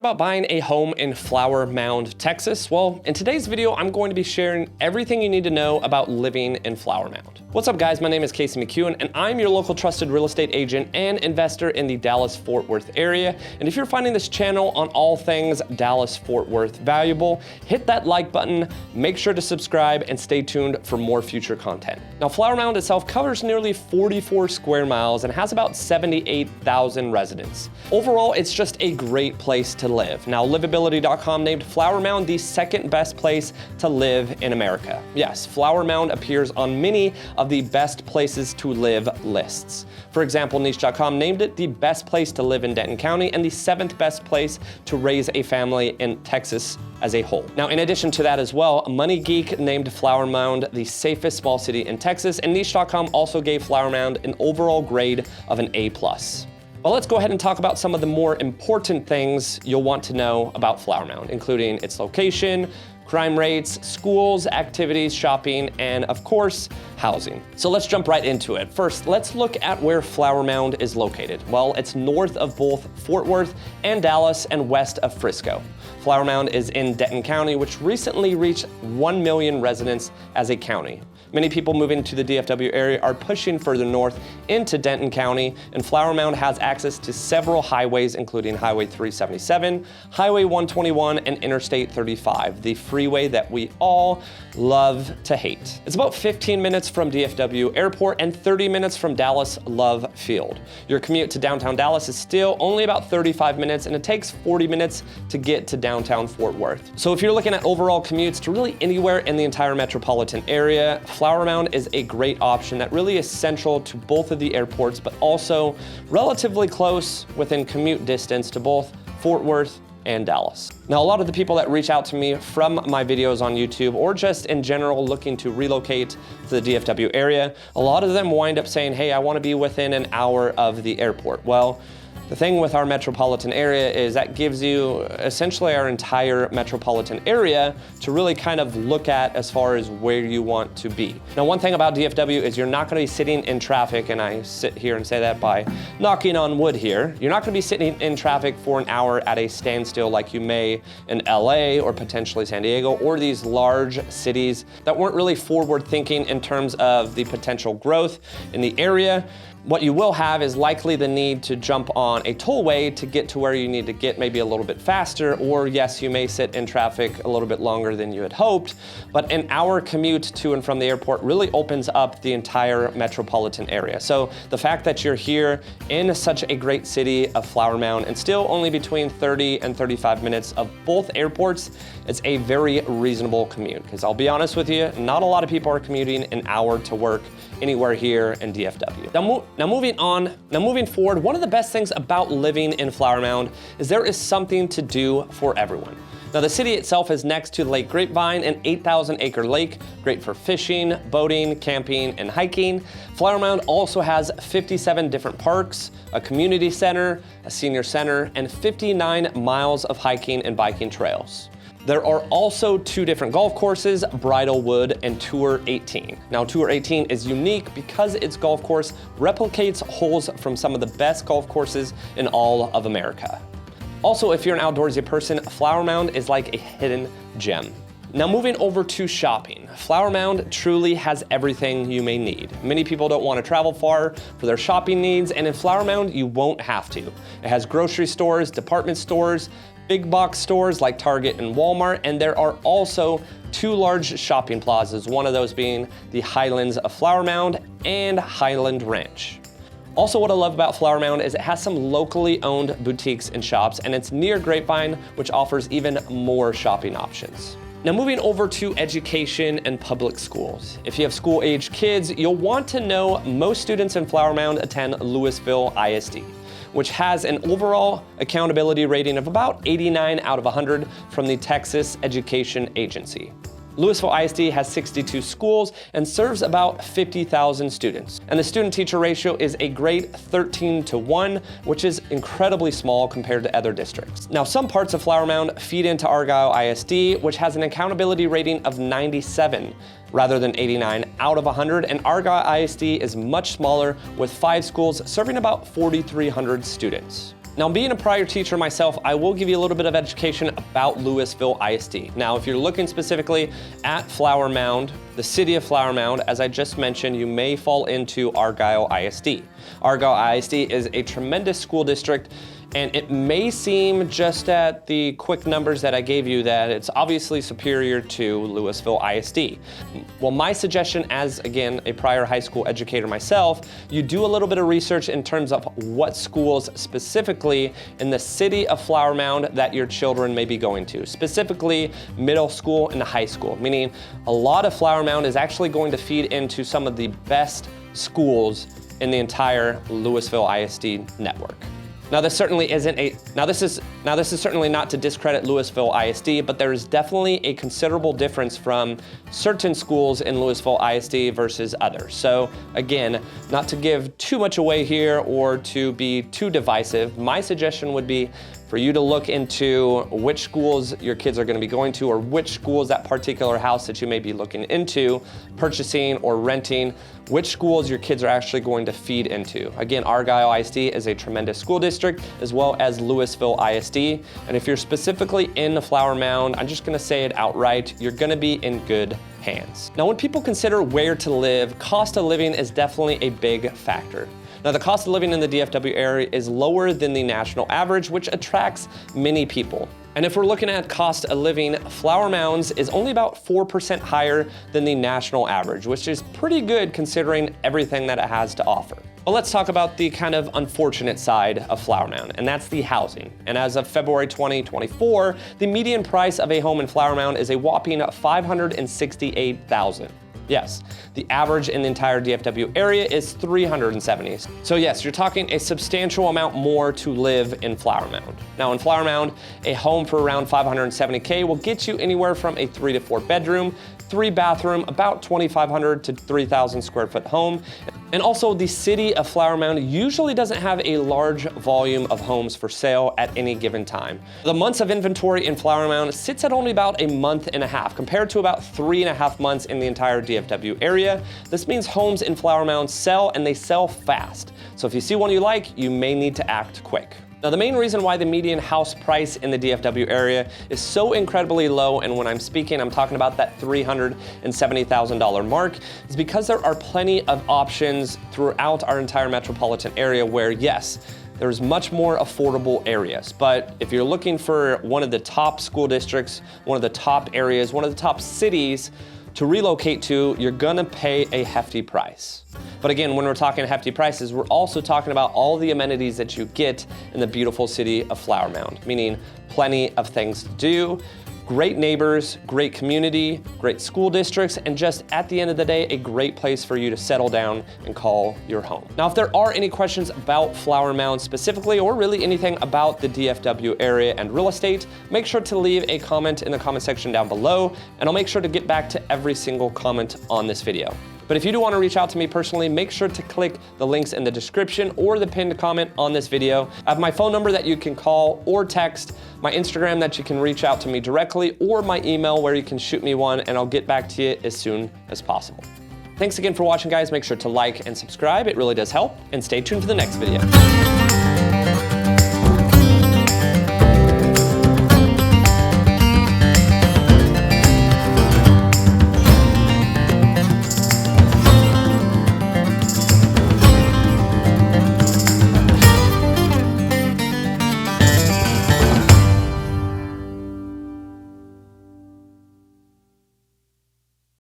About buying a home in Flower Mound, Texas? Well, in today's video, I'm going to be sharing everything you need to know about living in Flower Mound. What's up guys, my name is Casey McEwen and I'm your local trusted real estate agent and investor in the Dallas-Fort Worth area. And if you're finding this channel on all things Dallas-Fort Worth valuable, hit that like button, make sure to subscribe and stay tuned for more future content. Now Flower Mound itself covers nearly 44 square miles and has about 78,000 residents. Overall, it's just a great place to live. Now, livability.com named Flower Mound the second best place to live in America. Yes, Flower Mound appears on many of the best places to live lists. For example, niche.com named it the best place to live in Denton County and the 7th best place to raise a family in Texas as a whole. Now, in addition to that as well, Money Geek named Flower Mound the safest small city in Texas, and niche.com also gave Flower Mound an overall grade of an A+. Well, let's go ahead and talk about some of the more important things you'll want to know about Flower Mound, including its location, crime rates, schools, activities, shopping, and of course, housing. So let's jump right into it. First, let's look at where Flower Mound is located. Well, it's north of both Fort Worth and Dallas and west of Frisco. Flower Mound is in Denton County, which recently reached 1 million residents as a county. Many people moving to the DFW area are pushing further north into Denton County, and Flower Mound has access to several highways, including Highway 377, Highway 121, and Interstate 35, the freeway that we all love to hate. It's about 15 minutes from DFW Airport and 30 minutes from Dallas Love Field. Your commute to downtown Dallas is still only about 35 minutes, and it takes 40 minutes to get to downtown Fort Worth. So if you're looking at overall commutes to really anywhere in the entire metropolitan area, Flower Mound is a great option that really is central to both of the airports, but also relatively close within commute distance to both Fort Worth and Dallas. Now, a lot of the people that reach out to me from my videos on YouTube or just in general looking to relocate to the DFW area, a lot of them wind up saying, hey, I want to be within an hour of the airport. Well, the thing with our metropolitan area is that gives you essentially our entire metropolitan area to really kind of look at as far as where you want to be. Now, one thing about DFW is you're not going to be sitting in traffic, and I sit here and say that by knocking on wood here. You're not going to be sitting in traffic for an hour at a standstill like you may in LA or potentially San Diego or these large cities that weren't really forward thinking in terms of the potential growth in the area. What you will have is likely the need to jump on a tollway to get to where you need to get, maybe a little bit faster, or yes, you may sit in traffic a little bit longer than you had hoped, but an hour commute to and from the airport really opens up the entire metropolitan area. So the fact that you're here in such a great city of Flower Mound and still only between 30 and 35 minutes of both airports, it's a very reasonable commute. Because I'll be honest with you, not a lot of people are commuting an hour to work anywhere here in DFW. Now moving forward, one of the best things about living in Flower Mound is there is something to do for everyone. Now, the city itself is next to Lake Grapevine, an 8,000-acre lake, great for fishing, boating, camping, and hiking. Flower Mound also has 57 different parks, a community center, a senior center, and 59 miles of hiking and biking trails. There are also 2 different golf courses, Bridlewood and Tour 18. Now, Tour 18 is unique because its golf course replicates holes from some of the best golf courses in all of America. Also, if you're an outdoorsy person, Flower Mound is like a hidden gem. Now, moving over to shopping, Flower Mound truly has everything you may need. Many people don't want to travel far for their shopping needs, and in Flower Mound, you won't have to. It has grocery stores, department stores, big box stores like Target and Walmart, and there are also 2 large shopping plazas, one of those being the Highlands of Flower Mound and Highland Ranch. Also, what I love about Flower Mound is it has some locally owned boutiques and shops, and it's near Grapevine, which offers even more shopping options. Now, moving over to education and public schools. If you have school-age kids, you'll want to know most students in Flower Mound attend Louisville ISD, which has an overall accountability rating of about 89 out of 100 from the Texas Education Agency. Louisville ISD has 62 schools and serves about 50,000 students. And the student-teacher ratio is a great 13-to-1, which is incredibly small compared to other districts. Now, some parts of Flower Mound feed into Argyle ISD, which has an accountability rating of 97 rather than 89 out of 100, and Argyle ISD is much smaller with 5 schools serving about 4,300 students. Now, being a prior teacher myself, I will give you a little bit of education about Louisville ISD. Now, if you're looking specifically at Flower Mound, the city of Flower Mound, as I just mentioned, you may fall into Argyle ISD. Argyle ISD is a tremendous school district, and it may seem just at the quick numbers that I gave you that it's obviously superior to Louisville ISD. Well, my suggestion as, again, a prior high school educator myself, you do a little bit of research in terms of what schools specifically in the city of Flower Mound that your children may be going to, specifically middle school and high school, meaning a lot of Flower Mound is actually going to feed into some of the best schools in the entire Louisville ISD network. Now this certainly isn't this is certainly not to discredit Louisville ISD, but there is definitely a considerable difference from certain schools in Louisville ISD versus others. So again, not to give too much away here or to be too divisive, my suggestion would be for you to look into which schools your kids are going to be going to, or which schools that particular house that you may be looking into purchasing or renting, which schools your kids are actually going to feed into. Again, Argyle ISD is a tremendous school district, as well as Louisville ISD. And if you're specifically in the Flower Mound, I'm just gonna say it outright, you're gonna be in good hands. Now, when people consider where to live, cost of living is definitely a big factor. Now, the cost of living in the DFW area is lower than the national average, which attracts many people. And if we're looking at cost of living, Flower Mounds is only about 4% higher than the national average, which is pretty good considering everything that it has to offer. Well, let's talk about the kind of unfortunate side of Flower Mound, and that's the housing. And as of February 2024, the median price of a home in Flower Mound is a whopping $568,000. Yes, the average in the entire DFW area is $370,000. So yes, you're talking a substantial amount more to live in Flower Mound. Now in Flower Mound, a home for around $570K will get you anywhere from a 3 to 4 bedroom, 3 bathroom, about 2,500 to 3,000 square foot home. And also, the city of Flower Mound usually doesn't have a large volume of homes for sale at any given time. The months of inventory in Flower Mound sits at only about a month and a half, compared to about 3.5 months in the entire DFW area. This means homes in Flower Mound sell, and they sell fast. So if you see one you like, you may need to act quick. Now, the main reason why the median house price in the DFW area is so incredibly low, and when I'm speaking, I'm talking about that $370,000 mark, is because there are plenty of options throughout our entire metropolitan area where, yes, there's much more affordable areas. But if you're looking for one of the top school districts, one of the top areas, one of the top cities to relocate to, you're gonna pay a hefty price. But again, when we're talking hefty prices, we're also talking about all the amenities that you get in the beautiful city of Flower Mound, meaning plenty of things to do, great neighbors, great community, great school districts, and just at the end of the day, a great place for you to settle down and call your home. Now, if there are any questions about Flower Mound specifically, or really anything about the DFW area and real estate, make sure to leave a comment in the comment section down below, and I'll make sure to get back to every single comment on this video. But if you do want to reach out to me personally, make sure to click the links in the description or the pinned comment on this video. I have my phone number that you can call or text, my Instagram that you can reach out to me directly, or my email where you can shoot me one, and I'll get back to you as soon as possible. Thanks again for watching, guys. Make sure to like and subscribe. It really does help. And stay tuned for the next video.